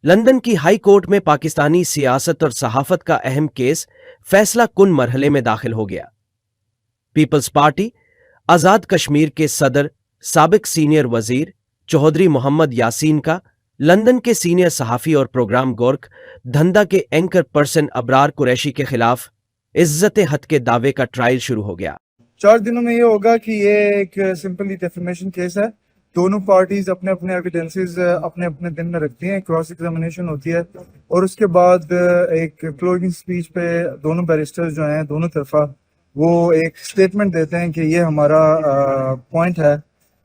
London की high court में पाकिस्तानी सियासत और सहाफत का अहम केस फैसला कुन मरहले में दाखिल हो गया। पीपल्स पार्टी आजाद कश्मीर के सदर साबिक सीनियर वजीर चौधरी मोहम्मद यासीन का लंदन के सीनियर सहाफ़ी और प्रोग्राम गोरख धंधा के एंकर पर्सन अबरार कुरैशी के खिलाफ इज्जत हद के दावे का ट्रायल शुरू हो गया। 4 दिनों में ये होगा कि ये एक सिंपली डेफेमेशन केस है। दोनों पार्टीज अपने अपने एविडेंसेस अपने अपने दिन में रखती हैं, क्रॉस एग्जामिनेशन होती है और उसके बाद एक क्लोजिंग स्पीच पे दोनों बैरिस्टर्स जो हैं दोनों तरफा वो एक स्टेटमेंट देते हैं कि ये हमारा पॉइंट है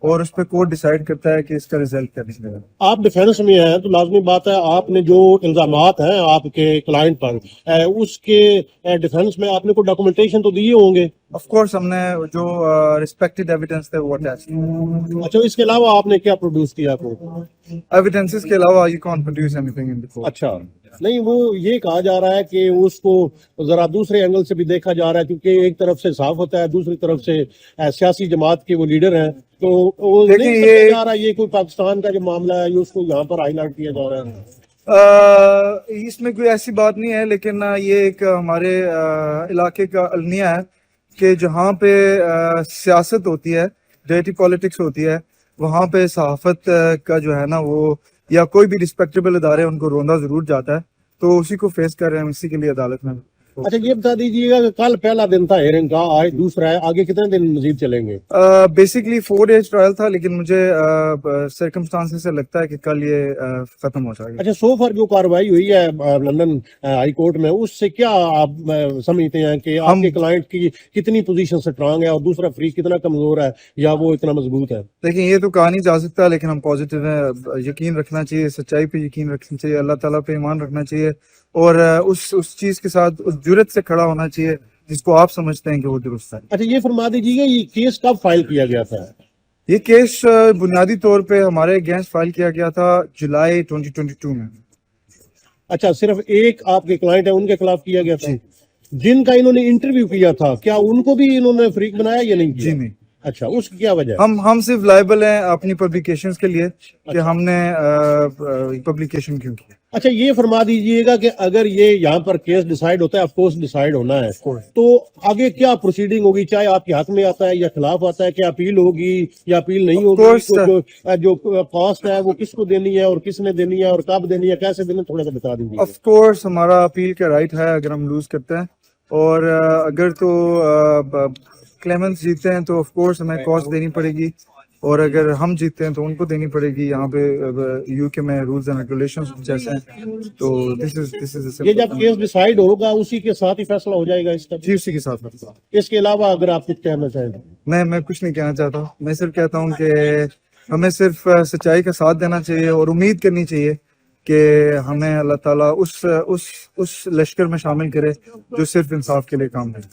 और उस पर कोर्ट डिसाइड करता है कि इसका रिजल्ट क्या निकलेगा। आप डिफेंस में हैं तो लाजमी बात है आपने जो इल्जामात हैं आपके क्लाइंट पर उसके डिफेंस में आपने कोई डॉक्यूमेंटेशन तो दिए होंगे। ऑफ कोर्स हमने जो रिस्पेक्टेड एविडेंस थे वो अटैच किए। अच्छा, इसके अलावा आपने क्या प्रोड्यूस किया आपको? एविडेंसेस के अलावा you can't produce anything in the court. अच्छा, नहीं वो ये कहा जा रहा है कि उसको जरा दूसरे एंगल से भी देखा जा रहा है, क्योंकि एक तरफ से साफ होता है, दूसरी तरफ से सियासी जमात के वो लीडर हैं, तो वो देखिए नहीं ये जा रहा है ये कोई पाकिस्तान का जो मामला है ये उसको यहाँ पर हाईलाइट किया जा रहा है। इसमें कोई ऐसी बात नहीं है, लेकिन ये एक हमारे इलाके का अलनिया है कि जहाँ पे सियासत होती है, डायरेक्ट पॉलिटिक्स होती है, वहाँ पे सहाफत का जो है ना वो या कोई भी रिस्पेक्टेबल इदारे उनको रोंदा जरूर जाता है, तो उसी को फेस कर रहे हैं हम इसी के लिए अदालत में। अच्छा, ये बता दीजिएगा कि कल पहला दिन था हेयरिंग का, आज दूसरा है, आगे कितने दिन मजीद चलेंगे? बेसिकली 4 डेज ट्रायल था, लेकिन मुझे सर्कमस्टांसेस से लगता है कि कल ये खत्म हो जाएगा। अच्छा, सो फar जो कार्रवाई हुई है लंदन हाई कोर्ट में, उससे क्या आप समझते हैं कि आपके क्लाइंट की कितनी पोजीशन स्ट्रांग है और दूसरा फ्री कितना कमजोर है या वो इतना मजबूत है? देखिए ये तो कहा नहीं जा सकता, लेकिन हम पॉजिटिव हैं। यकीन रखना चाहिए, सच्चाई पे यकीन रखना चाहिए, अल्लाह ताला पे ईमान रखना चाहिए और उस चीज के साथ उस जुर्रत से खड़ा होना चाहिए जिसको आप समझते हैं कि वो दुरुस्त है। अच्छा, ये फरमा दीजिएगा ये केस कब फाइल किया गया था? ये केस बुनियादी तौर पे हमारे अगेंस्ट फाइल किया गया था जुलाई 2022 में। अच्छा, सिर्फ एक आपके क्लाइंट है उनके खिलाफ किया गया था? जिनका इन्होंने इंटरव्यू किया था क्या उनको भी इन्होंने फ्रीक बनाया या नहीं किया? जी नहीं। अच्छा, उसकी क्या वजह? हम सिर्फ लायबल हैं अपनी पब्लिकेशंस के लिए कि हमने पब्लिकेशन क्यों की। अच्छा, ये फरमा दीजिएगा कि अगर ये यहाँ पर केस डिसाइड होता है, ऑफ कोर्स डिसाइड होना है, तो आगे क्या प्रोसीडिंग होगी? चाहे आपके हाथ में आता है या खिलाफ आता है, क्या अपील होगी या अपील नहीं होगी? जो कॉस्ट है वो किसको देनी है और किसने देनी है और कब देनी है, कैसे देनी, थोड़ा सा बता दीजिए। ऑफ कोर्स हमारा अपील का राइट है अगर हम लूज करते हैं, और अगर तो क्लेमेंट्स जीतते हैं तो ऑफ कोर्स हमें कॉस्ट देनी पड़ेगी, और अगर हम जीतते हैं तो उनको देनी पड़ेगी। यहाँ पे यूके में रूल्स एंड रेगुलेशंस जैसे हैं, तो दिस इज ये जब केस डिसाइड होगा उसी के साथ ही फैसला हो जाएगा इसका? जी उसी के साथ फैसला। इसके अलावा अगर आप कुछ कहना चाहें? मैं कुछ नहीं कहना चाहता, मैं सिर्फ कहता हूँ कि हमें सिर्फ सच्चाई का साथ देना चाहिए और उम्मीद करनी चाहिए कि हमें अल्लाह ताला उस लश्कर में शामिल करे जो सिर्फ इंसाफ के लिए काम करे।